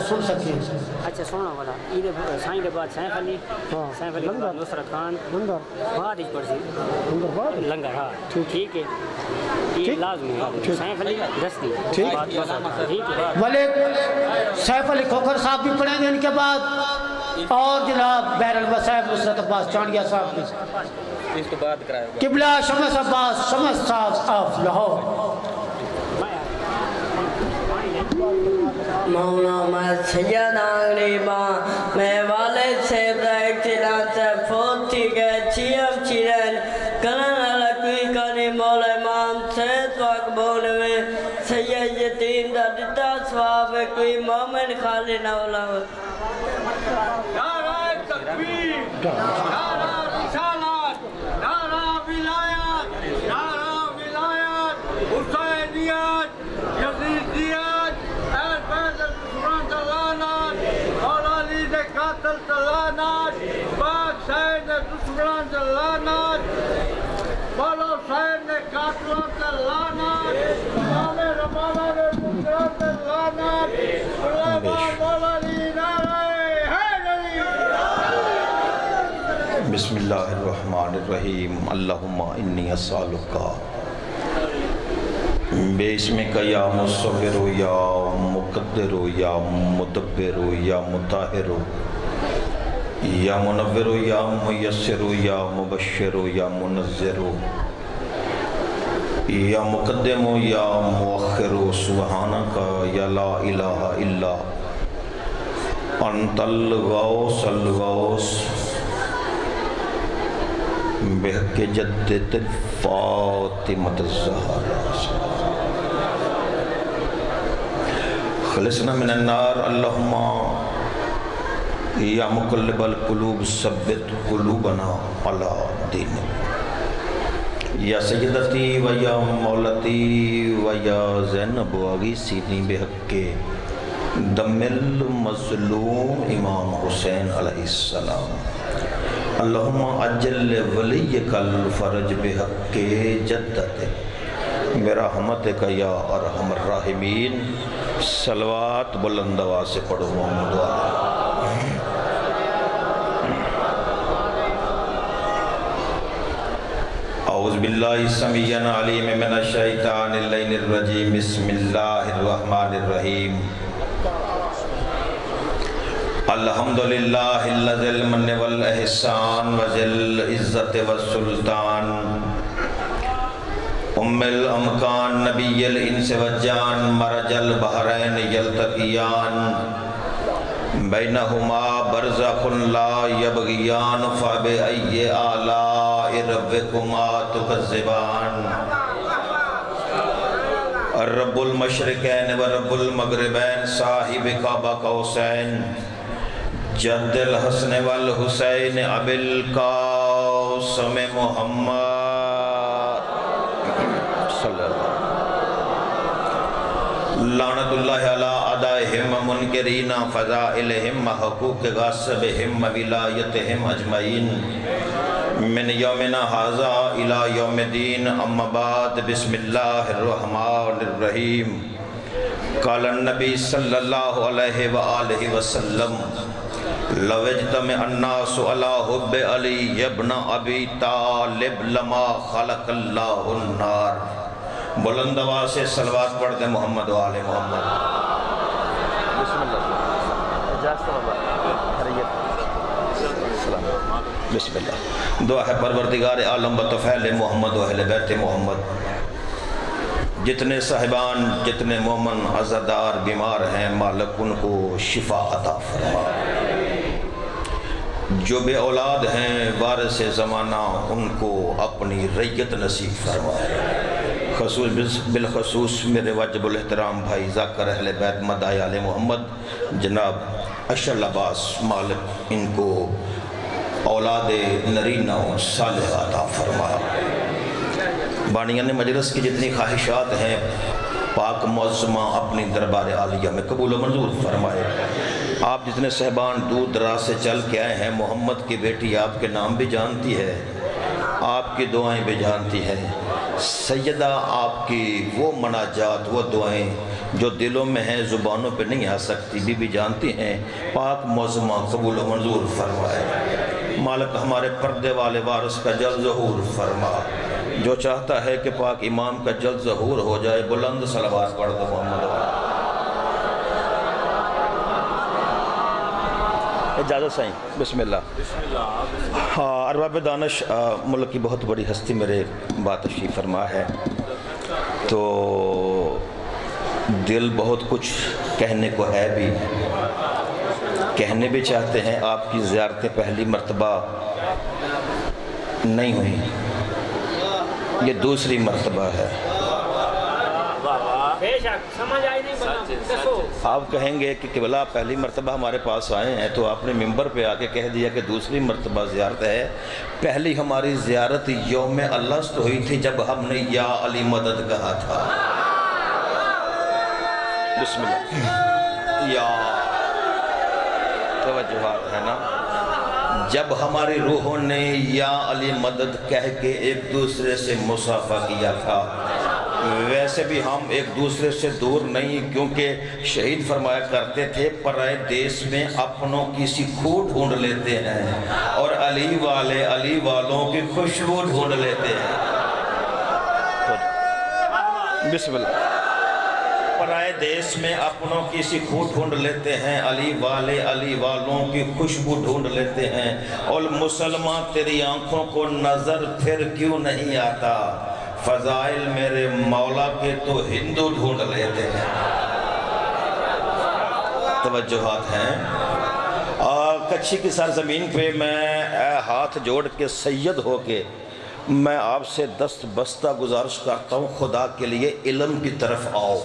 سن سکیں. اچھا سونا والا عید سائیں کے بعد سیف علی کے بعد نصرت خان بعد ہی پڑ سی لنگر. ہاں ٹھیک ہے یہ لازمی ہے. سیف علی دستی ٹھیک ہے. ملک سیف علی کھوکھر صاحب بھی پڑھیں گے ان کے بعد اور جناب بہر الوصیب نصرت عباس چانڈیا صاحب بھی. قبلہ شمس عباس شمس صاحب آف لاہور. مولا میں سید آنگلی ماں میں والد سے ایکسیڈنٹ سے فوت تھی گئے چیم چیرین کرن لکوی کنی مولا امام سید وقبول میں سید یتیم دا دیتا سواب کوئی مومن خالی نولا. نعرہ تکبیر، نعرہ رسالت، نعرہ ولایت، نعرہ ولایت، حسینیت، یزیدیت، اہل بیت القرآن تلانات، مولا علی دے قاتل تلانات، پاک سید دشمنان تلانات، مولا حسین دے قاتلان تلانات، امام رمانہ دے منکران تلانات، مولا علی نعرہ بسم اللہ الرحمن الرحیم. اللہم انی اسالکا باسمک یا مصور یا مقدر یا مدبر یا مطہر یا منور یا میسر یا مبشر یا منذر یا مقدم یا مؤخر سبحانک یا لا الہ الا انت الغوث الغوث بحق جدت فاطمة الزہرا خلصنا من النار. اللہم یا مقلب القلوب ثبت قلوبنا علی دینک. یا سیدتی و یا مولتی و یا زینب اغیثینی بحق دم المظلوم امام حسین علیہ السلام. اللہم اجل ولیک الفرج بحق جدت برحمتک یا ارحم الراحمین. صلوات بلند آواز سے پڑھو محمد علیہ. اعوذ باللہ السمیع العلیم من الشیطان اللعین الرجیم. بسم اللہ الرحمن الرحیم. الحمدللہ الذی المن والاحسان وذل عزت والسلطان ام الامکان نبی الانس والجان مرج البحرین یلتقیان بینہما برزخ لا یبغیان فبأی آلاء ربکما تکذبان. رب المشرقین و رب المغربین صاحب کعبہ قوسین جد الحسن والحسین ابی القاسم محمد صلی اللہ. لعنت اللہ علی اعدائہم منکرین فضائلہم حقوق غاصبہم ولایتہم اجمعین من یومنا ھذا الی یوم الدین. اما بعد بسم اللہ الرحمن الرحیم. قال النبی صلی اللہ علیہ وآلہ وسلم لو اجتمع الناس علی حب علی ابن ابی طالب لما خلق اللہ النار. بلند آواز سے صلوات پڑھ دیں محمد و آل محمد. بسم اللہ. بسم اللہ. دعا ہے پروردگار عالم بطفیل محمد و اہل بیت محمد. جتنے صاحبان جتنے مومن عزادار بیمار ہیں مالک ان کو شفا عطا فرما. جو بے اولاد ہیں وارث زمانہ ان کو اپنی ریت نصیب فرما. بالخصوص میرے واجب الاحترام بھائی ذاکر اہل بیت مدائی آل محمد جناب اشل عباس مالک ان کو اولاد نرینہ و صالح عطا فرما. بانیان مجلس کی جتنی خواہشات ہیں پاک معظمہ اپنی دربار عالیہ میں قبول و منظور فرمائے. آپ جتنے صحبان دور دراز سے چل کے آئے ہیں محمد کی بیٹی آپ کے نام بھی جانتی ہے آپ کی دعائیں بھی جانتی ہیں. سیدہ آپ کی وہ مناجات وہ دعائیں جو دلوں میں ہیں زبانوں پہ نہیں آ سکتی، بی بی جانتی ہیں، پاک معظمہ قبول و منظور فرمائے۔ مالک ہمارے پردے والے وارث کا جلد ظہور فرما، جو چاہتا ہے کہ پاک امام کا جلد ظہور ہو جائے، بلند صلوات پڑھ دو محمد والا۔ اجازت سائیں، بسم اللہ۔ ارباب دانش ملک کی بہت بڑی ہستی میرے بات تشریف فرما ہے، تو دل بہت کچھ کہنے کو ہے بھی، کہنے بھی چاہتے ہیں۔ آپ کی زیارتیں پہلی مرتبہ نہیں ہوئی، یہ دوسری مرتبہ ہے۔ آپ کہیں گے کہ قبلہ پہلی مرتبہ ہمارے پاس آئے ہیں تو آپ نے ممبر پہ آ کے کہہ دیا کہ دوسری مرتبہ زیارت ہے۔ پہلی ہماری زیارت یوم الست ہوئی تھی جب ہم نے یا علی مدد کہا تھا۔ بسم اللہ۔ یا توجہات ہے نا، جب ہماری روحوں نے یا علی مدد کہہ کے ایک دوسرے سے مصافحہ کیا تھا۔ ویسے بھی ہم ایک دوسرے سے دور نہیں، کیونکہ شہید فرمایا کرتے تھے پرائے دیس میں اپنوں کی سی کھو ڈھونڈ لیتے ہیں اور علی والے علی والوں کی خوشبو ڈھونڈ لیتے ہیں۔ بسم اللہ۔ پرائے دیس میں اپنوں کی سی کھو ڈھونڈ لیتے ہیں، علی والے علی والوں کی خوشبو ڈھونڈ لیتے ہیں، اور مسلمان تیری آنکھوں کو نظر پھر کیوں نہیں آتا، فضائل میرے مولا کے تو ہندو ڈھونڈ لیتے ہیں۔ توجہات ہیں۔ کچھی کی سرزمین پہ میں ہاتھ جوڑ کے سید ہو کے میں آپ سے دست بستہ گزارش کرتا ہوں، خدا کے لیے علم کی طرف آؤ۔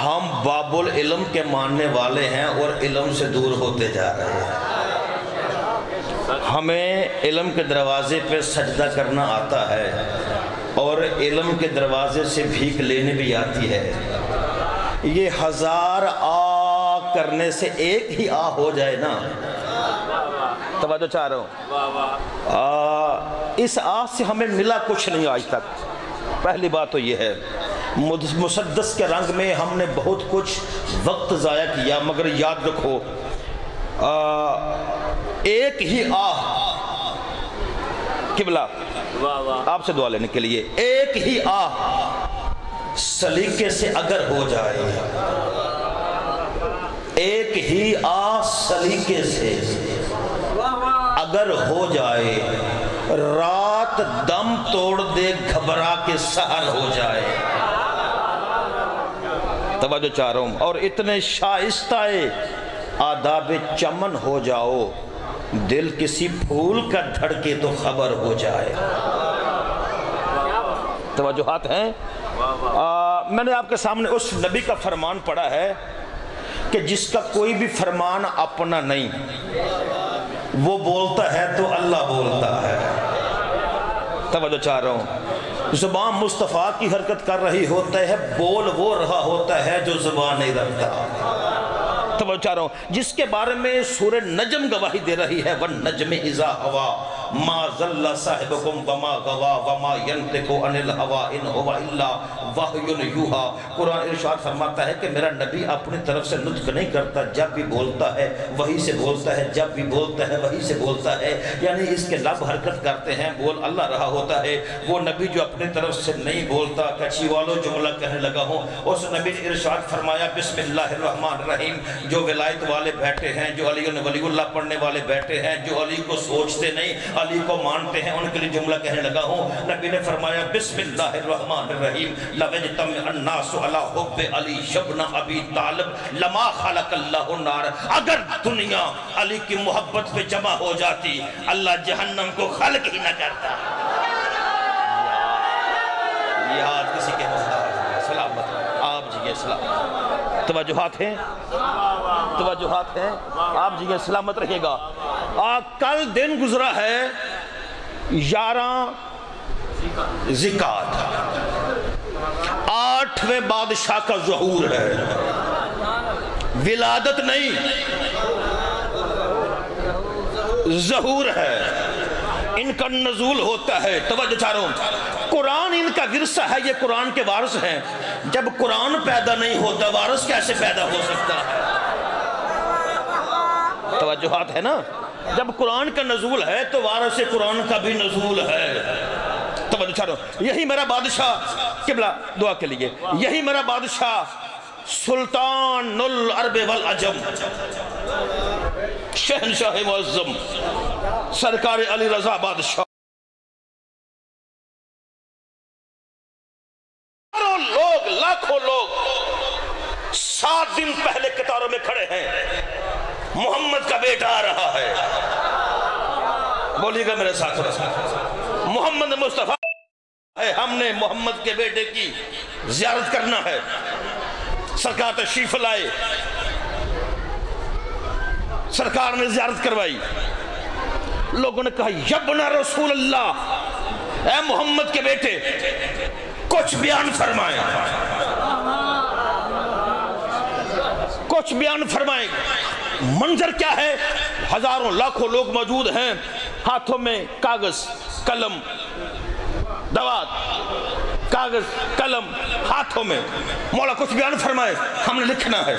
ہم باب العلم کے ماننے والے ہیں اور علم سے دور ہوتے جا رہے ہیں۔ ہمیں علم کے دروازے پہ سجدہ کرنا آتا ہے اور علم کے دروازے سے بھیک لینے بھی آتی ہے۔ یہ ہزار آ کرنے سے ایک ہی آ ہو جائے نا، توجہ چاہ رہا ہوں۔ اس آ سے ہمیں ملا کچھ نہیں آج تک، پہلی بات تو یہ ہے۔ مسدس کے رنگ میں ہم نے بہت کچھ وقت ضائع کیا، مگر یاد رکھو ایک ہی آہ، قبلہ آپ سے دعا لینے کے لیے، ایک ہی آہ سلیقے سے اگر ہو جائے، ایک ہی آہ سلیقے سے اگر ہو جائے، رات دم توڑ دے گھبرا کے سحر ہو جائے۔ توجہ چاہ رہا ہوں۔ اور اتنے شائستہ آداب چمن ہو جاؤ، دل کسی پھول کا دھڑکے تو خبر ہو جائے۔ توجہات ہیں۔ میں نے آپ کے سامنے اس نبی کا فرمان پڑھا ہے کہ جس کا کوئی بھی فرمان اپنا نہیں، وہ بولتا ہے تو اللہ بولتا ہے۔ توجہ چاہ رہا ہوں۔ زبان مصطفیٰ کی حرکت کر رہی ہوتا ہے، بول وہ رہا ہوتا ہے جو زبان نہیں رکھتا۔ توجہ چاہ رہا ہوں۔ جس کے بارے میں سورہ نجم گواہی دے رہی ہے، وَالنَّجْمِ إِذَا هَوَىٰ مَا ضَلَّ صَاحِبُكُمْ وَمَا غَوَىٰ وَمَا يَنطِقُ عَنِ الْهَوَىٰ إِنْ هُوَ إِلَّا وَحْيٌ يُوحَىٰ۔ قرآن ارشاد فرماتا ہے کہ میرا نبی اپنی طرف سے نطق نہیں کرتا، جب بھی بولتا ہے وہی سے بولتا ہے، جب بھی بولتا ہے وہی سے بولتا ہے، یعنی اس کے لب حرکت کرتے ہیں، بول اللہ رہا ہوتا ہے۔ وہ نبی جو اپنی طرف سے نہیں بولتا، کچھی والوں جملہ کہنے لگا ہوں، اس نبی نے ارشاد فرمایا بسم اللہ الرحمن الرحیم۔ جو ولایت والے بیٹھے ہیں، جو علی ولی اللہ پڑھنے والے بیٹھے ہیں، جو علی کو سوچتے نہیں علی کو مانتے ہیں، ان کے لیے جملہ کہنے لگا ہوں۔ نبی نے فرمایا بسم اللہ الرحمن الرحیم، لَوَجْتَمِعَ النَّاسُ عَلَىٰ حُبِّ عَلِي ابْنَ أَبِي طَالِبٍ لَمَا خَلَقَ اللَّهُ النَّارَ۔ اگر دنیا علی کی محبت پہ جمع ہو جاتی، اللہ جہنم کو خلق ہی نہ کرتا۔ یاد کسی کے محتاج سلامت آپ جی کے سلامت۔ توجہات ہیں، توجہات ہیں، آپ جی کے سلامت رہے گا۔ کل دن گزرا ہے 11 ذکات، 8ویں بادشاہ کا ظہور ہے، ولادت نہیں ظہور ہے، ان کا نزول ہوتا ہے۔ توجہ چاہ رہا ہوں۔ قرآن ان کا ورثہ ہے، یہ قرآن کے وارث ہیں۔ جب قرآن پیدا نہیں ہوتا وارث کیسے پیدا ہو سکتا ہے؟ توجہات ہے نا؟ جب قرآن کا نزول ہے تو وارث قرآن کا بھی نزول ہے۔ توجہ چاروں، یہی میرا بادشاہ، قبلہ دعا کے لیے، یہی میرا بادشاہ سلطان العرب والعجم، شہنشاہ معظم سرکار علی رضا بادشاہ، لوگ لاکھوں لوگ 7 دن پہلے قطاروں میں کھڑے ہیں، محمد کا بیٹا آ رہا ہے۔ بولیے گا میرے ساتھ، محمد مصطفیٰ ہے، ہم نے محمد کے بیٹے کی زیارت کرنا ہے۔ سرکار تشریف لائے، سرکار نے زیارت کروائی۔ لوگوں نے کہا یبن رسول اللہ، اے محمد کے بیٹے کچھ بیان فرمائیں، کچھ بیان فرمائیں۔ منظر کیا ہے؟ ہزاروں لاکھوں لوگ موجود ہیں، ہاتھوں میں کاغذ قلم، دوات، کاغذ قلم ہاتھوں میں۔ مولا کچھ بیان فرمائے، ہم نے لکھنا ہے۔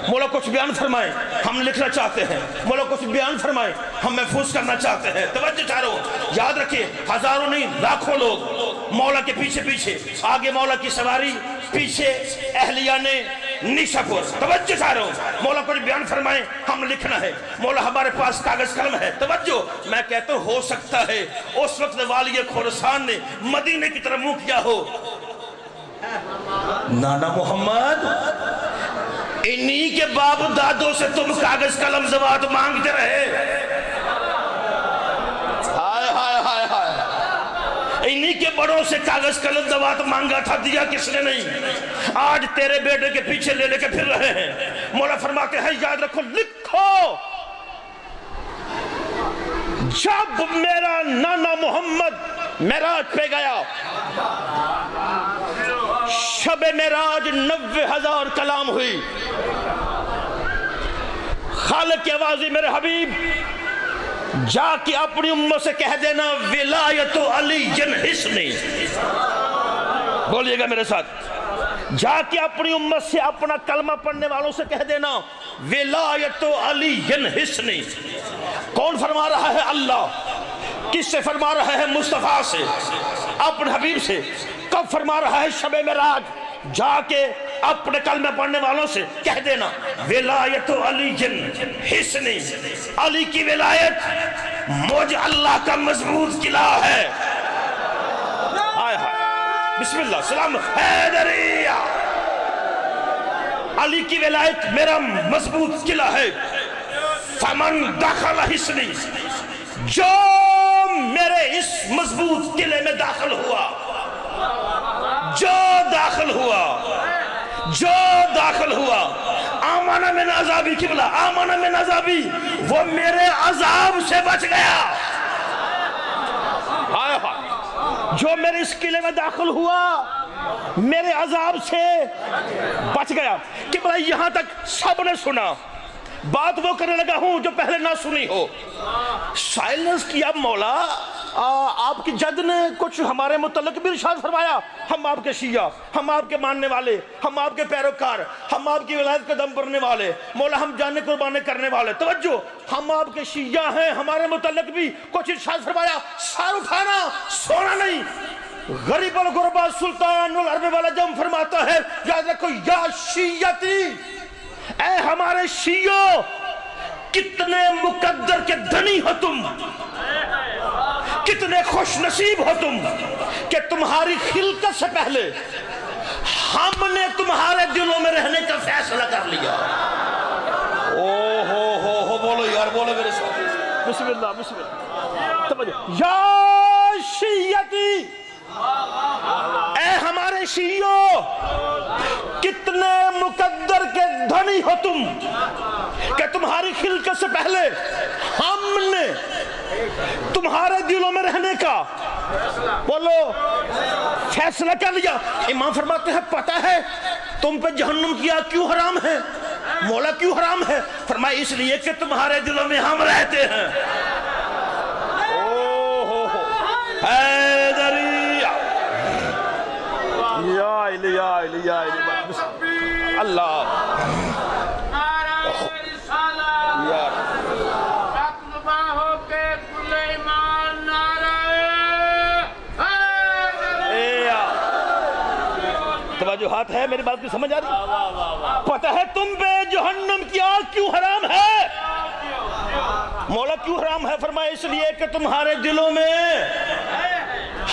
مولا کچھ بیان فرمائے، ہم لکھنا چاہتے ہیں۔ مولا کچھ بیان فرمائے، ہم محفوظ کرنا چاہتے ہیں۔ توجہ چاروں، یاد رکھیے ہزاروں نہیں لاکھوں لوگ مولا کے پیچھے پیچھے، آگے مولا کی سواری، پیچھے اہلیہ نے نیشاپور۔ توجہ چاروں، مولا کچھ بیان فرمائے، ہم لکھنا ہے۔ مولا ہمارے پاس کاغذ قلم ہے۔ توجہ، میں کہتا ہوں ہو سکتا ہے اس وقت والی خراسان نے مدینے کی طرف منہ کیا ہو۔ نانا محمد، انہی کے باپ دادوں سے تم کاغذ قلم زوات مانگتے رہے۔ ہائے ہائے ہائے ہائے، انہی کے بڑوں سے کاغذ قلم زوات مانگا تھا، دیا کس نے نہیں۔ آج تیرے بیٹے کے پیچھے لے لے کے پھر رہے ہیں۔ مولا فرماتے ہیں یاد رکھو، لکھو جب میرا نانا محمد معراج پہ گیا، شب معراج 90,000 کلام ہوئی۔ خالق کی آوازی میرے حبیب، جا کے اپنی امت سے کہہ دینا ولایت علی حسنی۔ بولیے گا میرے ساتھ، جا کے اپنی امت سے اپنا کلمہ پڑھنے والوں سے کہہ دینا ولایت علی حسنی۔ کون فرما رہا ہے؟ اللہ۔ کس سے فرما رہا ہے؟ مصطفیٰ سے، اپنے حبیب سے۔ کب فرما رہا ہے؟ شب معراج۔ جا کے اپنے کلمہ پڑھنے والوں سے کہہ دینا ولایت علی حسنی، علی کی ولایت مجھ اللہ کا مضبوط قلعہ ہے۔ آئے ہائے، بسم اللہ، سلام حیدریہ، علی کی ولایت میرا مضبوط قلعہ ہے۔ فمن داخل حسنی، جو میرے اس مضبوط قلعے میں داخل ہوا، جو داخل ہوا، جو داخل ہوا، آمانہ من عذابی، قبلہ آمانہ من عذابی، وہ میرے عذاب سے بچ گیا۔ ہائے ہائے، جو میرے اس قلعے میں داخل ہوا میرے عذاب سے بچ گیا۔ قبلہ یہاں تک سب نے سنا، بات وہ کرنے لگا ہوں جو پہلے نہ سنی ہو۔ سائلنس کیا مولا، آپ کی جد نے کچھ ہمارے متعلق بھی ارشاد فرمایا، ہم آپ کے شیعہ، ہم آپ کے ماننے والے، ہم آپ کے پیروکار، ہم آپ کی ولایت کا دم بھرنے والے، مولا ہم جانے قربانے کرنے والے۔ توجہ، ہم آپ کے شیعہ ہیں، ہمارے متعلق بھی کچھ ارشاد فرمایا، سار اٹھانا، سونا نہیں۔ غریب الغربا سلطان العرب والعجم فرماتا ہے یاد رکھو، یا شیعتی، اے ہمارے شیعوں، کتنے مقدر کے دھنی ہو تم، کتنے خوش نصیب ہو تم کہ تمہاری خلقت سے پہلے ہم نے تمہارے دلوں میں رہنے کا فیصلہ کر لیا۔ ہو بولو یار، بولو میرے ساتھ، بسم اللہ بسم اللہ۔ یا شیعتی، اے ہمارے شیعوں، کتنے مقدر کے دھنی ہو تم کہ تمہاری خلقت سے پہلے ہم نے تمہارے دلوں میں رہنے کا بولو فیصلہ کر لیا۔ امام فرماتے ہیں پتہ ہے تم پہ جہنم کی آگ کیوں حرام ہے؟ مولا کیوں حرام ہے؟ فرمایا اس لیے کہ تمہارے دلوں میں ہم رہتے ہیں۔ حیدریہ اللہ توجہات ہے میری بات کی سمجھ آ رہی؟ پتہ ہے تم پہ جہنم کی آگ کیوں حرام ہے؟ مولا کیوں حرام ہے؟ فرمایا اس لیے کہ تمہارے دلوں میں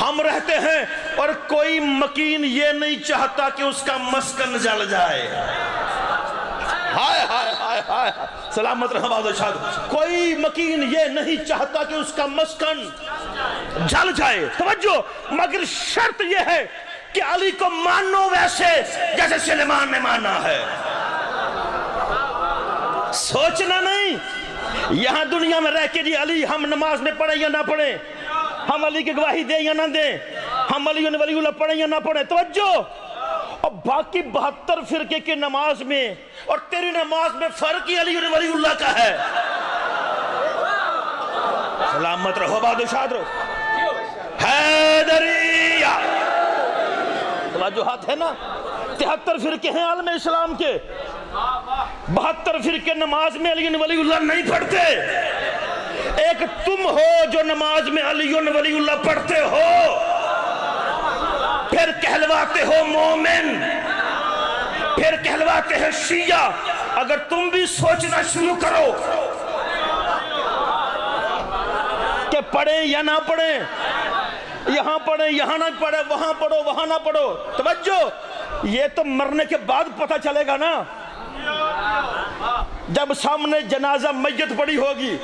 ہم رہتے ہیں اور کوئی مکین یہ نہیں چاہتا کہ اس کا مسکن جل جائے. ہائے ہائے ہائے ہائے سلامت رہا بادشاہ شاد. کوئی مکین یہ نہیں چاہتا کہ اس کا مسکن جل جائے. توجہ مگر شرط یہ ہے کہ علی کو مانو ویسے جیسے سلیمان نے مانا ہے. سوچنا نہیں یہاں دنیا میں رہ کے جی علی ہم نماز میں پڑھیں یا نہ پڑھیں, ہم علی کی گواہی دیں یا نہ دیں, ہم علی ولی اللہ پڑھیں یا نہ پڑھیں. توجہ اور باقی 72 فرقے کی نماز میں اور تیری نماز میں فرق ہی علی ولی اللہ کا ہے. سلامت رہو بادشاہ رہو. حیدریہ توجہات ہے نا. 73 فرقے ہیں عالم اسلام کے, 72 فرقے نماز میں علی ولی اللہ نہیں پڑھتے. ایک تم ہو جو نماز میں علی ولی اللہ پڑھتے ہو, پھر کہلواتے ہو مومن, پھر کہلواتے ہیں شیعہ. اگر تم بھی سوچنا شروع کرو کہ پڑھیں یا نہ پڑھیں, یہاں پڑھیں یہاں نہ پڑھیں, وہاں پڑھو وہاں نہ پڑھو, توجہ یہ تو مرنے کے بعد پتہ چلے گا نا, جب سامنے جنازہ میت پڑی ہوگی.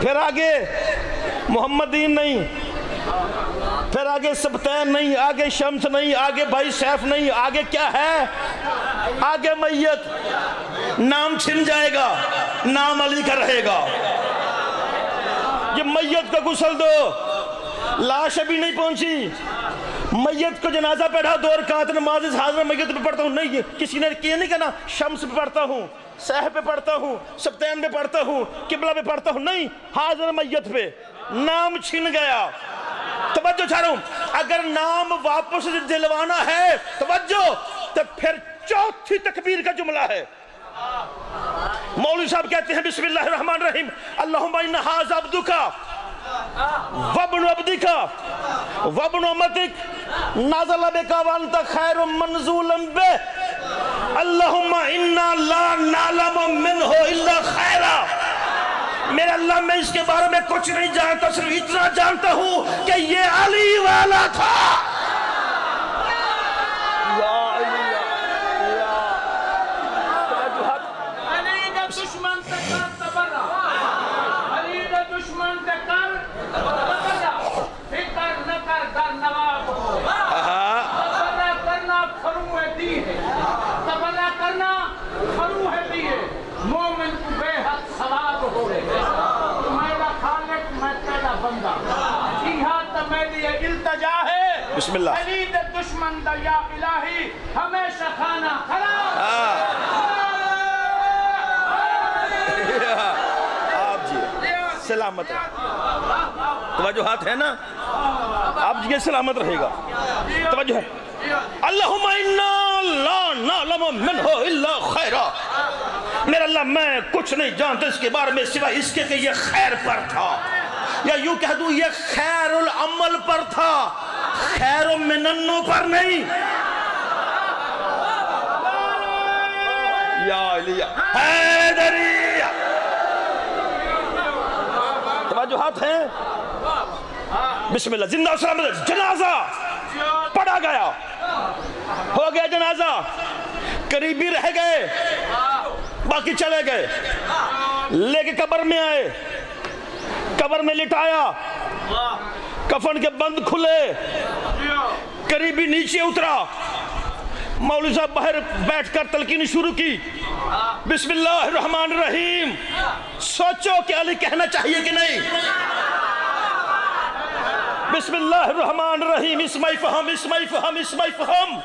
پھر آگے محمدین نہیں, پھر آگے سبتین نہیں, آگے شمس نہیں, آگے بھائی سیف نہیں, آگے کیا ہے؟ آگے میت. نام چھن جائے گا, نام علی کا رہے گا. یہ میت کو غسل دو, لاش ابھی نہیں پہنچی, میت کو جنازہ پڑھا, 2 رکعت نماز حاضر میت پہ پڑھتا ہوں. نہیں کسی نے یہ نہیں کہنا شمس پہ پڑھتا ہوں, سہ پہ پڑھتا ہوں, سبتین پہ پڑھتا ہوں, قبلہ پہ پڑھتا ہوں. نہیں, حاضر میت پہ. نام چھن گیا. توجہ چاہ رہا ہوں, اگر نام واپس دلوانا ہے توجہ تو پھر چوتھی تکبیر کا جملہ ہے. مولوی صاحب کہتے ہیں بسم اللہ الرحمن الرحیم اللہم ان ھذا عبدک وابن عبدک وابن امتک نزل بک وانت خیر منزول بہ اللہم انا لا نعلم منہ الا خیرا. میرے اللہ میں اس کے بارے میں کچھ نہیں جانتا, صرف اتنا جانتا ہوں کہ یہ علی والا تھا. بسم اللہ علی دے دشمن دا یا الہی ہمیشہ خانہ خراب. آپ جی سلامت توجہات ہے نا, آپ جی سلامت رہے گا. توجہ ہے اللہم انا لا نعلم منہ الا خیرا. میرا اللہ میں کچھ نہیں جانتا اس کے بارے میں سوائے اس کے کہ یہ خیر پر تھا, یا یوں کہہ دوں یہ خیر العمل پر تھا, خیر و مننوں پر نہیں. یا علیہ حیدریہ توجہات ہیں. بسم اللہ زندہ سلامت. جنازہ پڑھا گیا, ہو گیا جنازہ, قریبی رہ گئے, باقی چلے گئے, لے کے قبر میں آئے, قبر میں لٹایا, کفن کے بند کھلے, قریبی نیچے اترا, مولوی صاحب باہر بیٹھ کر تلقین شروع کی بسم اللہ الرحمن الرحیم. سوچو کہ علی کہنا چاہیے کہ نہیں؟ بسم اللہ الرحمن الرحیم. اسمعی فہم اسمعی فہم اسمعی فہم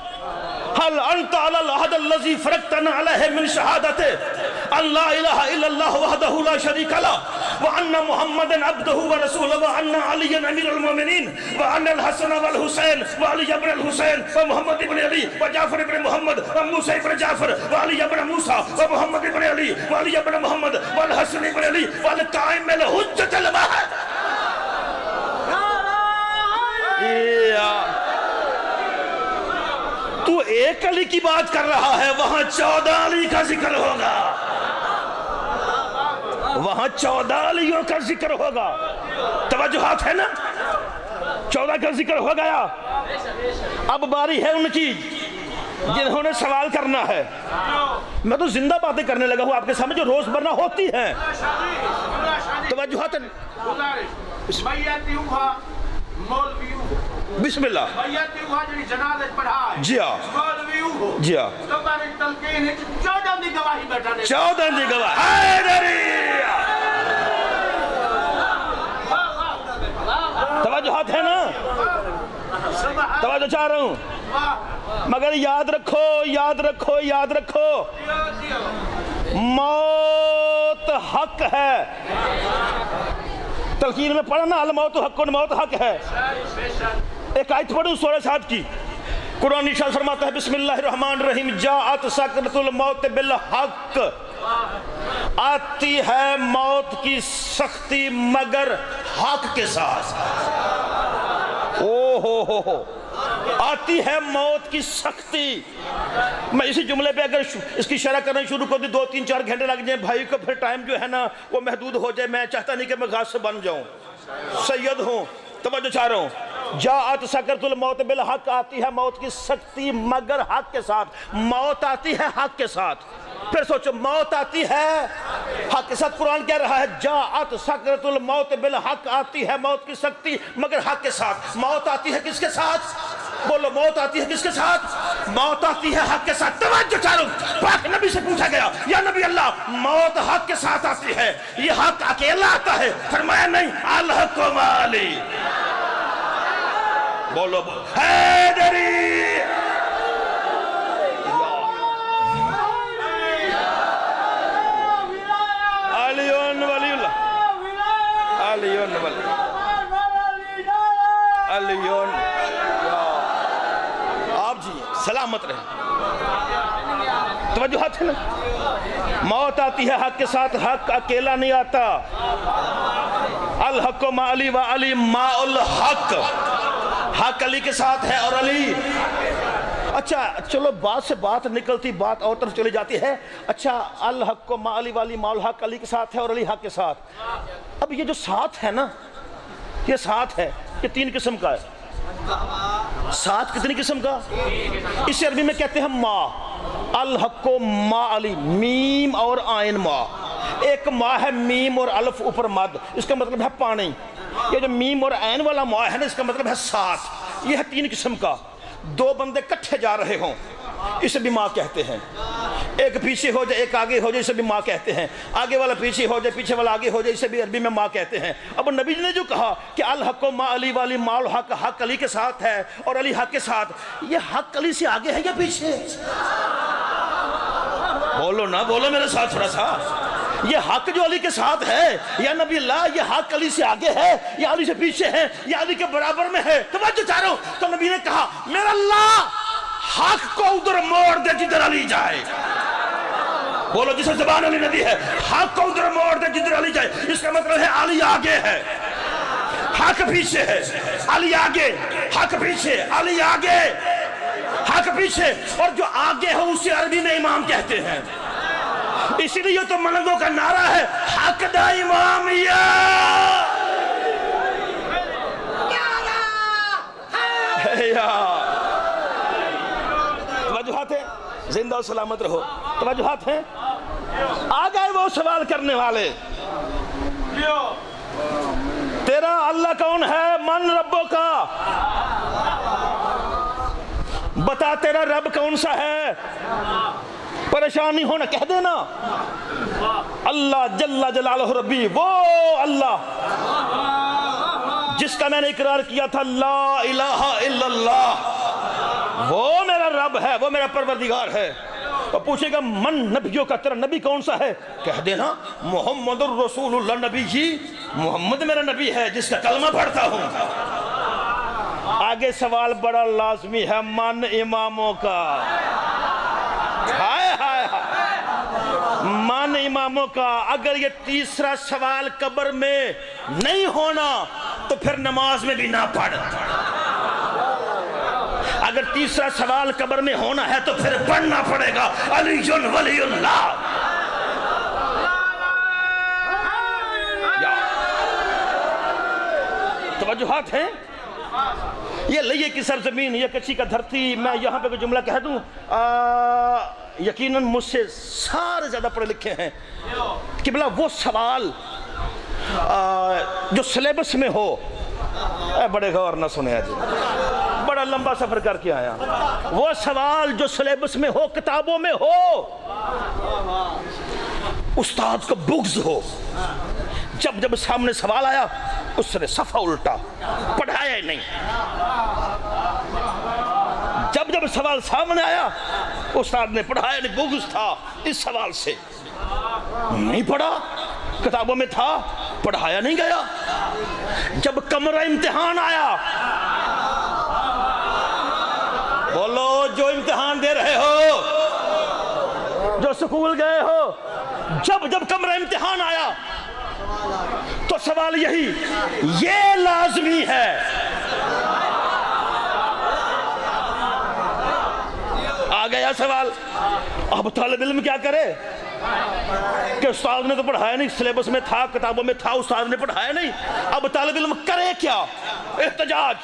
حل انت علی العہد الذی فرقتنا علیہ من شہادت ان لا الہ الا اللہ وحدہ لا شریک لہ وَأَنَّ مُحَمَّدًا عَبْدُهُ وَرَسُولُهُ وَأَنَّ عَلِيًّا أَمِيرُ الْمُؤْمِنِينَ وَأَنَّ الْحَسَنَ وَالْحُسَيْنَ وَعَلِيَّ بْنَ الْحُسَيْنَ وَمُحَمَّدُ بْنَ عَلِي وَجَعْفَرُ بْنَ مُحَمَّدَ وَمُوسَى بْنَ جعفر وعلي بن موسى ومحمد بن علي وعلي بن محمد والحسن بن علي والقائم الحجة المهد. تو ایک علی کی بات کر رہا ہے، وہاں 14 علی کا ذکر ہوگا، وہاں 14 علیوں کا ذکر ہوگا. توجہات ہے نا؟ 14 کا ذکر ہو گیا. اب باری ہے ان کی جنہوں نے سوال کرنا ہے. میں تو زندہ باتیں کرنے لگا ہوں آپ کے سامنے جو روز مرہ ہوتی ہیں. توجہات بسم اللہ. جی ہاں جی ہاں 14 دی گواہ حیدری. توجہات ہے نا؟ توجہ چاہ رہا ہوں، مگر یاد رکھو یاد رکھو یاد رکھو، موت حق ہے. تلقین میں پڑھنا الموت حق، موت حق ہے. ایک آیت پڑھوں سورہ صاد کی. قرآن ارشاد فرماتا ہے بسم اللہ الرحمن الرحیم جاءت سکرۃ الموت بالحق. آتی ہے موت کی سختی مگر حق کے ساتھ. آتی ہے موت کی سختی. میں اسی جملے پہ اگر اس کی شرح کرنا شروع کر دی 2-3-4 گھنٹے لگ جائیں بھائی کو، پھر ٹائم جو ہے نا وہ محدود ہو جائے. میں چاہتا نہیں کہ میں غاصب بن جاؤں، سید ہوں. توجہ چاہ رہا ہوں. جاءت سکرۃ الموت بالحق، آتی ہے موت کی سختی مگر حق کے ساتھ. موت آتی ہے حق کے ساتھ. پھر سوچو، موت آتی ہے حق کے ساتھ. قرآن کہہ رہا ہے جاءت سکرۃ الموت بالحق، آتی ہے موت کی سختی مگر حق کے ساتھ. موت آتی ہے کس کے ساتھ؟ بولو، موت آتی ہے کس کے ساتھ؟ موت آتی ہے حق کے ساتھ. توجہ چاروں، پاک نبی سے پوچھا گیا یا نبی اللہ موت حق کے ساتھ آتی ہے، یہ حق اکیلا آتا ہے؟ فرمایا نہیں، الحق مالی. بولو حیدری. علیون ولی اللہ، علیون ولی علیون. آپ جی سلامت رہیں. توجہات ہے نا؟ موت آتی ہے حق کے ساتھ، حق اکیلا نہیں آتا. الحق ما علی و علی ما الحق. حق علی کے ساتھ ہے اور علی. اچھا چلو بات سے بات نکلتی، بات اور طرف چلی جاتی ہے. اچھا الحق ما علی والی ما الحق، علی کے ساتھ ہے اور علی حق کے ساتھ. اب یہ جو ساتھ ہے نا، یہ ساتھ ہے، یہ 3 قسم کا ہے. ساتھ کتنی قسم کا؟ اسے عربی میں کہتے ہیں ما. الحق ما علی، میم اور آئین ما. ایک ما ہے میم اور الف اوپر مد، اس کا مطلب ہے پانی. یہ جو میم اور عین والا ما ہے نا، اس کا مطلب ہے ساتھ. یہ ہے 3 قسم کا. 2 بندے کٹھے جا رہے ہوں، اسے بھی ماں کہتے ہیں. ایک پیچھے ہو جائے ایک آگے ہو جائے، اسے بھی ماں کہتے ہیں. آگے والا پیچھے ہو جائے پیچھے والا آگے ہو جائے، اسے بھی عربی میں ماں کہتے ہیں. اب نبی نے جو کہا کہ الحق ما علی والی ما الحق، حق علی کے ساتھ ہے اور علی حق کے ساتھ، یہ حق علی سے آگے ہے یا پیچھے؟ بولو نا، بولو میرے ساتھ تھوڑا سا. یہ حق جو علی کے ساتھ ہے یا نبی اللہ، یہ حق علی سے آگے ہے یا علی سے پیچھے ہے یا علی کے برابر میں ہے؟ توجہ چاہ رہا ہوں. تو نبی نے کہا میرا اللہ حق کو ادھر موڑ دے جدھر علی جائے. بولو جسے زبان علی ندی ہے، حق کو ادھر موڑ دے جدھر علی جائے. اس کا مطلب ہے علی آگے ہے، حق پیچھے ہے. علی آگے، حق پیچھے. علی آگے، حق پیچھے. اور جو آگے ہو اسے عربی میں امام کہتے ہیں. اسی لیے تو ملنگوں کا نعرہ ہے حق دا امامیہ. توجہات ہیں؟ زندہ و سلامت رہو. توجہات ہیں؟ آ گئے وہ سوال کرنے والے. تیرا اللہ کون ہے؟ من ربوں کا. بتا تیرا رب کون سا ہے؟ پریشان نہیں ہونا، کہہ دینا اللہ جل جلالہ ربی، وہ اللہ جس کا میں نے اقرار کیا تھا لا الہ الا اللہ، وہ میرا رب ہے، وہ میرا پروردگار ہے. اور پوچھے گا من نبیوں کا تیرا نبی کون سا ہے؟ کہہ دینا محمد الرسول اللہ نبی جی، محمد میرا نبی ہے جس کا کلمہ پڑھتا ہوں۔ آگے سوال بڑا لازمی ہے، من اماموں کا، ہائے ہائے ہائے، من اماموں کا۔ اگر یہ تیسرا سوال قبر میں نہیں ہونا تو پھر نماز میں بھی نہ پڑھ۔ اگر تیسرا سوال قبر میں ہونا ہے تو پھر پڑھنا پڑے گا علی ولی اللہ۔ توجہات ہیں؟ یہ لئے کی سرزمین، یہ کچھی کا دھرتی، میں یہاں پہ کوئی جملہ کہہ دوں، یقیناً مجھ سے سارے زیادہ پڑھے لکھے ہیں، قبلہ وہ سوال جو سلیبس میں ہو، اے بڑے غور نہ سنے جی، بڑا لمبا سفر کر کے آیا، وہ سوال جو سلیبس میں ہو، کتابوں میں ہو، استاد کو بغض ہو، جب سامنے سوال آیا اس نے صفحہ الٹا، پڑھایا ہی نہیں۔ جب سوال سامنے آیا استاد نے پڑھایا نہیں، بغض تھا اس سوال سے، نہیں پڑھا، کتابوں میں تھا، پڑھایا نہیں گیا۔ جب کمرہ امتحان آیا، بولو جو امتحان دے رہے ہو، جو سکول گئے ہو، جب کمرہ امتحان آیا تو سوال یہی، یہ لازمی ہے۔ آ گیا سوال، اب طالب علم کیا کرے کہ استاد نے تو پڑھایا نہیں، سلیبس میں تھا، کتابوں میں تھا، استاد نے پڑھایا نہیں، اب طالب علم کرے کیا؟ احتجاج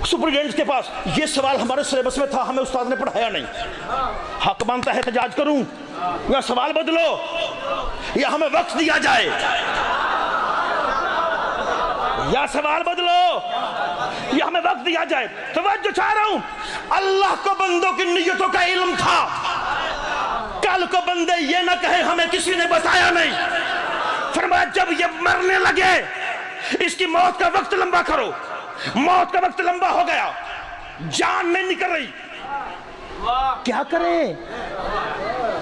سپرڈینٹس کے پاس، یہ سوال ہمارے سلیبس میں تھا، ہمیں استاد نے پڑھایا نہیں، حق بنتا ہے احتجاج کروں یا سوال بدلو یا ہمیں وقت دیا جائے، یا سوال بدلو یا ہمیں وقت دیا جائے۔ توجہ چاہ رہا ہوں، اللہ کو بندوں کی نیتوں کا علم تھا، کل کو بندے یہ نہ کہیں ہمیں کسی نے بتایا نہیں۔ فرمایا جب یہ مرنے لگے اس کی موت کا وقت لمبا کرو، موت کا وقت لمبا ہو گیا، جان نہیں نکل رہی، کیا کریں؟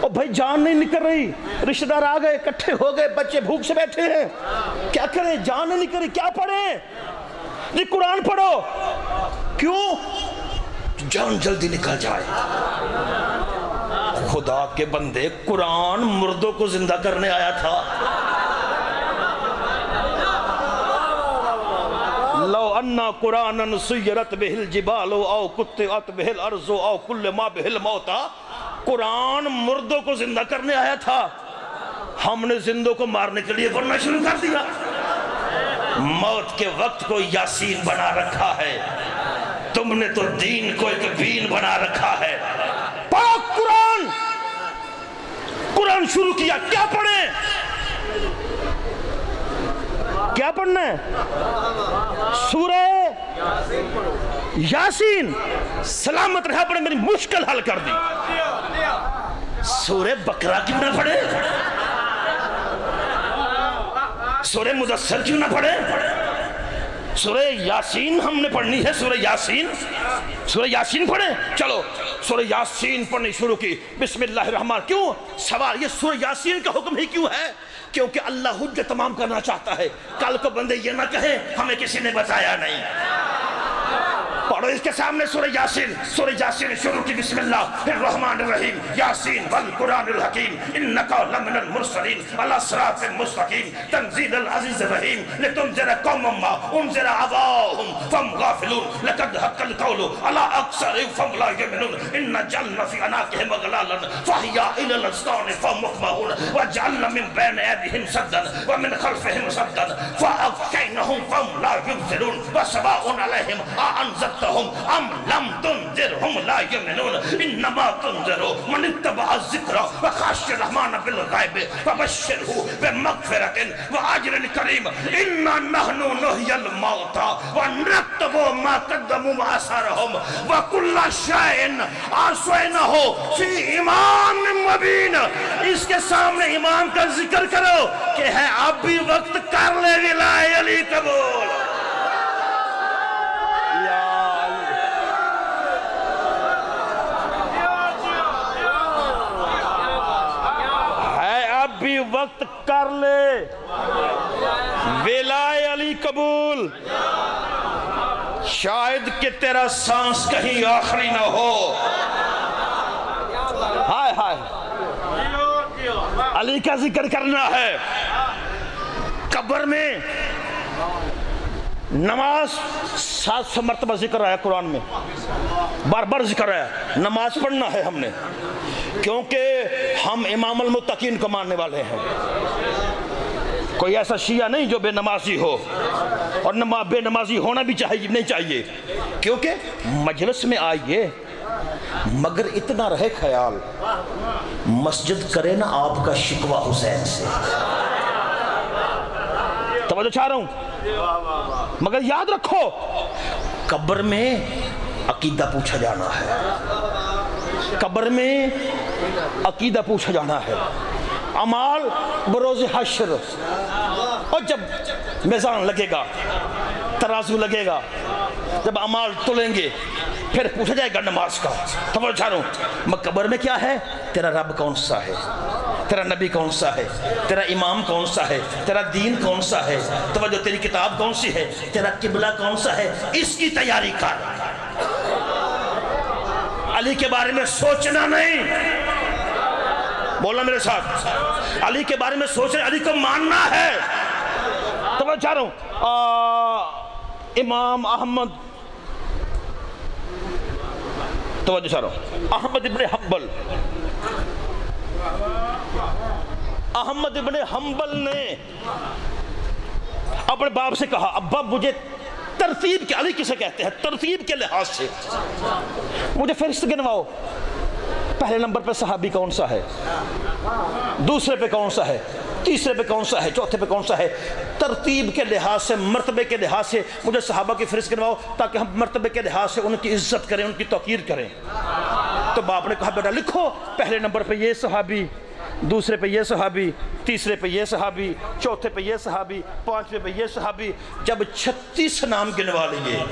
اور بھائی جان نہیں نکل رہی، رشتہ دار آ گئے، اکٹھے ہو گئے، بچے بھوک سے بیٹھے ہیں، کیا کریں؟ جان نہیں نکل رہی، کیا پڑھیں؟ جی قرآن پڑھو۔ کیوں؟ جان جلدی نکل جائے۔ خدا کے بندے، قرآن مردوں کو زندہ کرنے آیا تھا۔ لو انا قرآنا سیرت بہ الجبال او قطعت بہ الارض او کل ما بہ الموت، قرآن مردوں کو زندہ کرنے آیا تھا، ہم نے زندوں کو مارنے کے لیے پڑھنا شروع کر دیا۔ موت کے وقت کو یاسین بنا رکھا ہے، تم نے تو دین کو ایک بین بنا رکھا ہے۔ پڑھو قرآن، قرآن شروع کیا، کیا پڑھیں؟ کیا پڑھنا ہے؟ سورہ یاسین، سلامت رہا پڑھیں، میری مشکل حل کر دی۔ سورہ بقرہ کیوں نہ پڑھے؟ سورہ مدثر کیوں نہ پڑھے؟ سورہ یاسین ہم نے پڑھنی ہے، سورہ یاسین، سورہ یاسین پڑھیں۔ چلو سورہ یاسین پڑھنی شروع کی، بسم اللہ الرحمن۔ کیوں سوال، یہ سورہ یاسین کا حکم ہی کیوں ہے؟ کیونکہ اللہ حجت تمام کرنا چاہتا ہے، کل کو بندے یہ نہ کہیں ہمیں کسی نے بتایا نہیں۔ پڑھو اس کے سامنے سورہ یاسین، سورہ یاسین شروع کی، بسم اللہ الرحمن الرحیم، یاسین والقرآن الحکیم انکا لمن المرسلین علی صراط مستقیم تنزیل العزیز الرحیم لتنذر قوما ما انذر آباؤہم فهم غافلون لقد حق القول علی اکثرهم فهم لا یؤمنون ان جعلنا فی عناقہم اغلالا فہی الی الاذقان فهم مقمحون وجعلنا من بین ایدیہم سدا ومن خلفہم سدا فاغشیناہم فهم لا یبصرون وسواء علیہم اانذرتہم ام لم تنذرهم لا یؤمنون انما تنذر من اتبع الذکر وخشی الرحمن بالغیب فبشرہ بمغفرۃ واجر کریم انا نحن نحیی الموتى ونکتب ما قدموا وآثارهم وکل شیء احصیناہ فی امام مبین۔ اس کے سامنے امام کا ذکر کرو کہ ہے اب بھی وقت، کر لے ولائے علی قبول۔ بھی وقت کر لے، ویلائے علی قبول، شاید کہ تیرا سانس کہیں آخری نہ ہو۔ ہائے ہائے، علی کا ذکر کرنا ہے۔ قبر میں نماز 700 مرتبہ ذکر آیا قرآن میں، بار بار ذکر آیا، نماز پڑھنا ہے ہم نے، کیونکہ ہم امام المتقین کو ماننے والے ہیں۔ کوئی ایسا شیعہ نہیں جو بے نمازی ہو، اور بے نمازی ہونا بھی نہیں چاہیے، کیونکہ مجلس میں آئیے مگر اتنا رہے خیال، مسجد کرے نا آپ کا شکوہ حسین سے۔ توجہ چاہ رہا ہوں، مگر یاد رکھو قبر میں عقیدہ پوچھا جانا ہے، قبر میں عقیدہ پوچھا جانا ہے، اعمال بروز حشر، اور جب میزان لگے گا، ترازو لگے گا، جب اعمال تلیں گے، پھر پوچھا جائے گا نماز کا۔ توجہ چاہ رہا ہوں، قبر میں کیا ہے؟ تیرا رب کون سا ہے، تیرا نبی کون سا ہے، تیرا امام کون سا ہے، تیرا دین کون سا ہے، توجہ تیری کتاب کون سی ہے، تیرا قبلہ کون سا ہے، اس کی تیاری کر۔ علی کے بارے میں سوچنا نہیں، بولنا میرے ساتھ، علی کے بارے میں سوچنا، علی کو ماننا ہے۔ توجہ چاہ رہا ہوں، امام احمد، توجہ چاہ رہا ہوں، احمد ابن حنبل نے اپنے باپ سے کہا، ابا مجھے ترتیب کے، علی کسے کہتے ہیں، ترتیب کے لحاظ سے مجھے فہرست گنواؤ، پہلے نمبر پہ صحابی کون سا ہے، دوسرے پہ کون سا ہے، تیسرے پہ کون سا ہے، چوتھے پہ کون سا ہے، ترتیب کے لحاظ سے، مرتبے کے لحاظ سے مجھے صحابہ کی فہرست گنواؤ، تاکہ ہم مرتبے کے لحاظ سے ان کی عزت کریں، ان کی توقیر کریں۔ تو باپ نے کہا بیٹا لکھو، پہلے نمبر پہ یہ صحابی، دوسرے پہ یہ صحابی، تیسرے پہ یہ صحابی، چوتھے پہ یہ صحابی، پانچویں پہ یہ صحابی۔ جب 36 نام گنوا لیے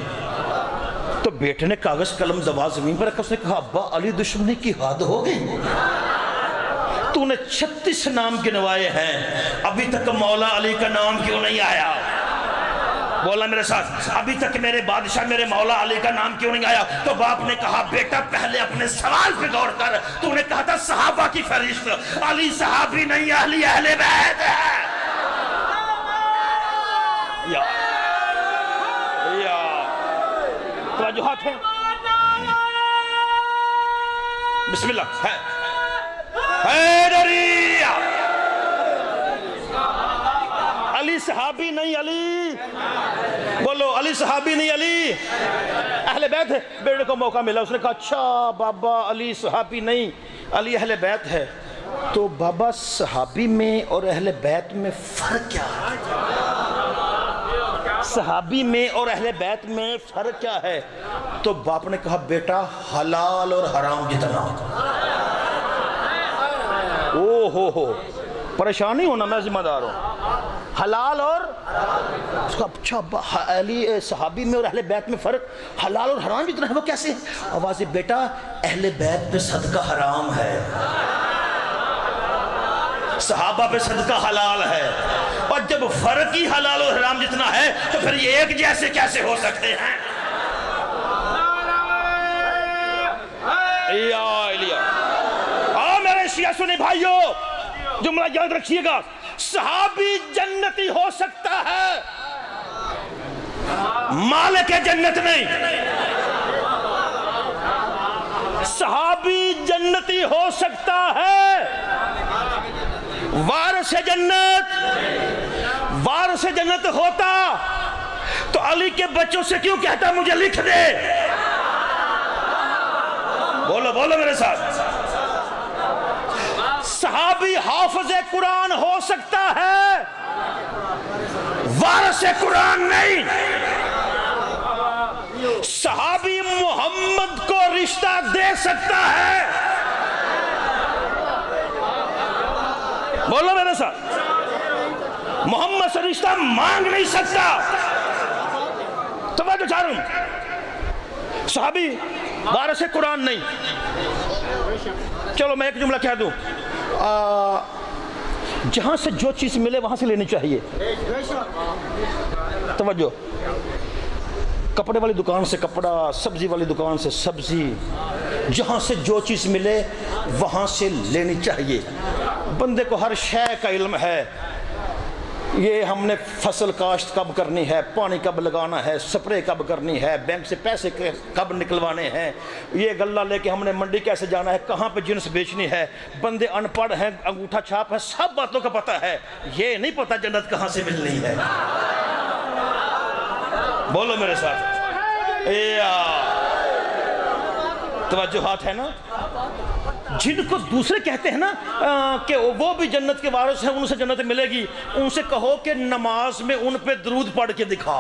تو بیٹے نے کاغذ قلم دبا زمین پر رکھا، اس نے کہا ابا علی دشمنی کی حد ہو گئی، تو نے 36 نام گنوائے ہیں، ابھی تک مولا علی کا نام کیوں نہیں آیا؟ بولا میرے ساتھ، ابھی تک میرے بادشاہ میرے مولا علی کا نام کیوں نہیں آیا؟ تو باپ نے کہا بیٹا پہلے اپنے سوال پہ غور کر، تو نے کہا تھا صحابہ کی فہرست، علی صحابی نہیں، اہل بیت ہے۔ توجہات ہیں، بسم اللہ، حیدریہ، علی صحابی نہیں، علی بولو، علی صحابی نہیں، علی اہل بیت ہے۔ بیٹے کو موقع ملا، اس نے کہا اچھا بابا علی صحابی نہیں، علی اہل بیت ہے۔ تو بابا صحابی میں اور اہل بیت میں فرق کیا ہے؟ صحابی میں اور اہل بیت میں فرق کیا ہے؟ تو باپ نے کہا بیٹا حلال اور حرام جتنا۔ ہو پریشان نہیں ہونا، میں ذمہ دار ہوں، حلال اور اس کا اچھا علی صحابی میں اور اہل بیت میں فرق، حلال اور حرام جتنا ہے وہ کیسے؟ آواز بیٹا اہل بیت پہ صدقہ حرام ہے، صحابہ پہ صدقہ حلال ہے، اور جب فرق ہی حلال اور حرام جتنا ہے تو پھر یہ ایک جیسے کیسے ہو سکتے ہیں؟ میرے شیعہ سنی بھائیو، جملہ یاد رکھیے گا، صحابی جنتی ہو سکتا ہے، مالک جنت نہیں۔ صحابی جنتی ہو سکتا ہے، وارث جنت ہوتا تو علی کے بچوں سے کیوں کہتا مجھے لکھ دے؟ بولو بولو میرے ساتھ، صحابی حافظ قرآن ہو سکتا ہے، وارث قرآن نہیں۔ صحابی محمد کو رشتہ دے سکتا ہے، بولو میرے ساتھ، محمد سے رشتہ مانگ نہیں سکتا۔ توجہ چاہ رہا ہوں، صحابی وارث قرآن نہیں۔ چلو میں ایک جملہ کہہ دوں، جہاں سے جو چیز ملے وہاں سے لینی چاہیے. توجہ, کپڑے والی دکان سے کپڑا, سبزی والی دکان سے سبزی, جہاں سے جو چیز ملے وہاں سے لینی چاہیے. بندے کو ہر شے کا علم ہے, یہ ہم نے فصل کاشت کب کرنی ہے, پانی کب لگانا ہے, سپرے کب کرنی ہے, بینک سے پیسے کب نکلوانے ہیں, یہ غلہ لے کے ہم نے منڈی کیسے جانا ہے, کہاں پہ جنس بیچنی ہے. بندے ان پڑھ ہیں, انگوٹھا چھاپ ہے, سب باتوں کا پتہ ہے, یہ نہیں پتہ جنت کہاں سے ملنی ہے. بولو میرے ساتھ, توجہات ہے نا. جن کو دوسرے کہتے ہیں نا کہ وہ بھی جنت کے وارث ہیں, ان سے جنت ملے گی, ان سے کہو کہ نماز میں ان پہ درود پڑھ کے دکھا.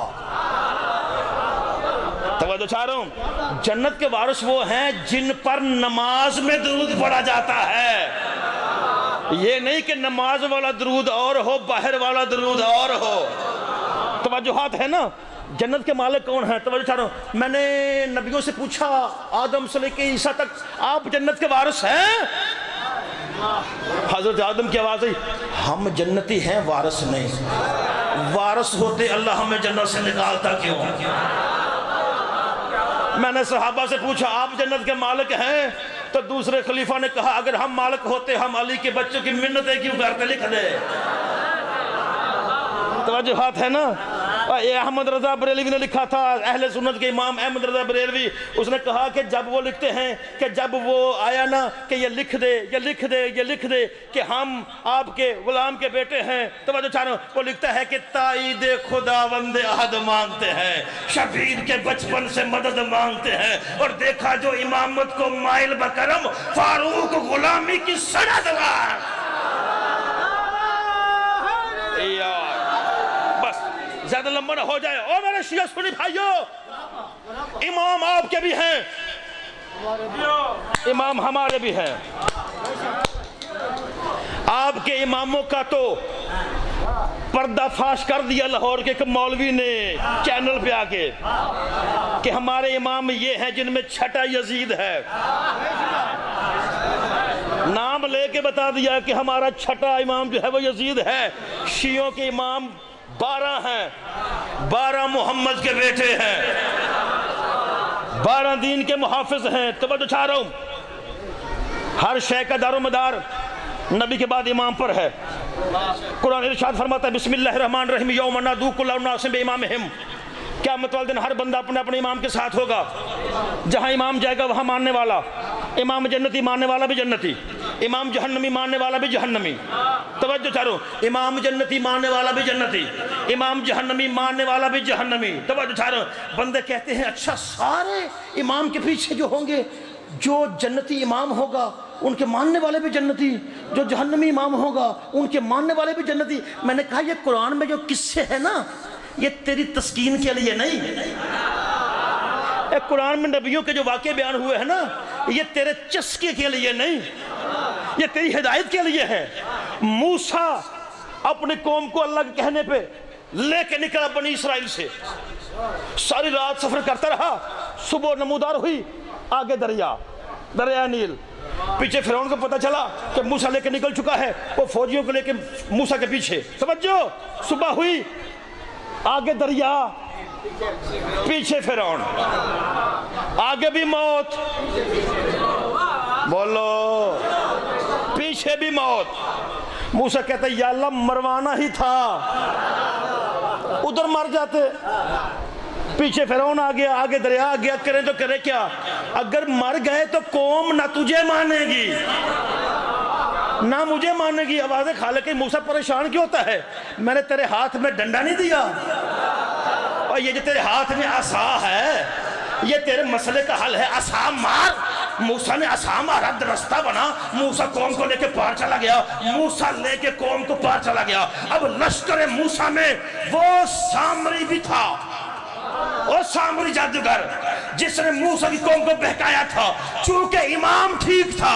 توجہ چاہ رہا ہوں, جنت کے وارث وہ ہیں جن پر نماز میں درود پڑھا جاتا ہے. یہ نہیں کہ نماز والا درود اور ہو, باہر والا درود اور ہو. توجہات ہے نا. جنت کے مالک کون ہیں؟ توجہ چاہ رہا ہوں. میں نے نبیوں سے پوچھا, آدم سے لے کے عیسیٰ تک, آپ جنت کے وارث ہیں؟ حضرت آدم کی آواز آئی, ہم جنتی ہیں, وارث نہیں. وارث ہوتے اللہ ہمیں جنت سے نکالتا کیوں؟ میں نے صحابہ سے پوچھا, آپ جنت کے مالک ہیں؟ تو دوسرے خلیفہ نے کہا, اگر ہم مالک ہوتے ہم علی کے بچوں کی منتیں کیوں کرتے, لکھ دے. توجہات ہے نا. احمد رضا بریلوی نے لکھا تھا, اہل سنت کے امام احمد رضا بریلوی, اس نے کہا کہ جب وہ لکھتے ہیں کہ جب وہ آیا نا کہ یہ لکھ دے, یہ لکھ دے, یہ لکھ دے کہ ہم آپ کے غلام کے بیٹے ہیں, توجہ چاہ رہا ہوں, وہ لکھتا ہے کہ تائید خداوند احد مانگتے ہیں, شبیر کے بچپن سے مدد مانگتے ہیں, اور دیکھا جو امامت کو مائل بکرم, فاروق غلامی کی سند وار. زیادہ لمبا نہ ہو جائے. او میرے شیعہ سنی بھائیو, امام آپ کے بھی ہیں, امام ہمارے بھی ہیں. آپ کے اماموں کا تو پردہ فاش کر دیا لاہور کے ایک مولوی نے چینل پہ آ کے, کہ ہمارے امام یہ ہیں جن میں چھٹا یزید ہے. نام لے کے بتا دیا کہ ہمارا چھٹا امام جو ہے وہ یزید ہے. شیعوں کے امام 12 ہیں, 12 محمد کے بیٹے ہیں, 12 دین کے محافظ ہیں. توجہ چاہ رہا ہوں, ہر شے کا دار و مدار نبی کے بعد امام پر ہے. قرآن ارشاد فرماتا ہے, بسم اللہ الرحمن الرحیم, یوم ندعو کل اناس بامامہم. قیامت والے دن ہر بندہ اپنے اپنے امام کے ساتھ ہوگا. جہاں امام جائے گا وہاں ماننے والا, امام جنتی ماننے والا بھی جنتی, امام جہنمی ماننے والا بھی جہنمی. توجہ چارو, امام جنتی ماننے والا بھی جنتی, امام جہنمی ماننے والا بھی جہنمی. توجہ چارو, بندے کہتے ہیں اچھا سارے امام کے پیچھے جو ہوں گے, جو جنتی امام ہوگا ان کے ماننے والے بھی جنتی, جو جہنمی امام ہوگا ان کے ماننے والے بھی جنتی. میں نے کہا یہ قرآن میں جو قصے ہیں نا, یہ تیری تسکین کے لیے نہیں, قرآن میں نبیوں کے جو واقعے بیان ہوئے ہیں نا, یہ تیرے چسکے کے لیے نہیں, یہ تیری ہدایت کے لیے ہے. موسیٰ اپنی قوم کو اللہ کے کہنے پہ لے کے نکلا بنی اسرائیل سے, ساری رات سفر کرتا رہا, صبح نمودار ہوئی, آگے دریا نیل, پیچھے فرعون کو پتہ چلا کہ موسیٰ لے کے نکل چکا ہے, وہ فوجیوں کو لے کے موسیٰ کے پیچھے. سمجھو, صبح ہوئی, آگے دریا, پیچھے فرعون, آگے بھی موت, بولو, پیچھے بھی موت. موسیٰ کہتا ہے یا اللہ مروانا ہی تھا, ادھر مر جاتے. پیچھے فرعون آ گیا, آگے دریا آ گیا, کریں تو کرے کیا؟ اگر مر گئے تو قوم نہ تجھے مانے گی نہ مجھے مانے گی. آوازیں کھالے کہ موسیٰ پریشان کیوں ہوتا ہے؟ میں نے تیرے ہاتھ میں ڈنڈا نہیں دیا, اور یہ جو تیرے ہاتھ میں عصا ہے یہ تیرے مسئلے کا حل ہے, عصا مار. موسیٰ نے عصا مارا, رستہ بنا, موسیٰ قوم کو لے کے پار چلا گیا, موسیٰ لے کے قوم کو پار چلا گیا. اب لشکر موسیٰ میں وہ سامری بھی تھا, وہ سامری جادوگر جس نے موسیٰ کی قوم کو بہکایا تھا, چونکہ امام ٹھیک تھا.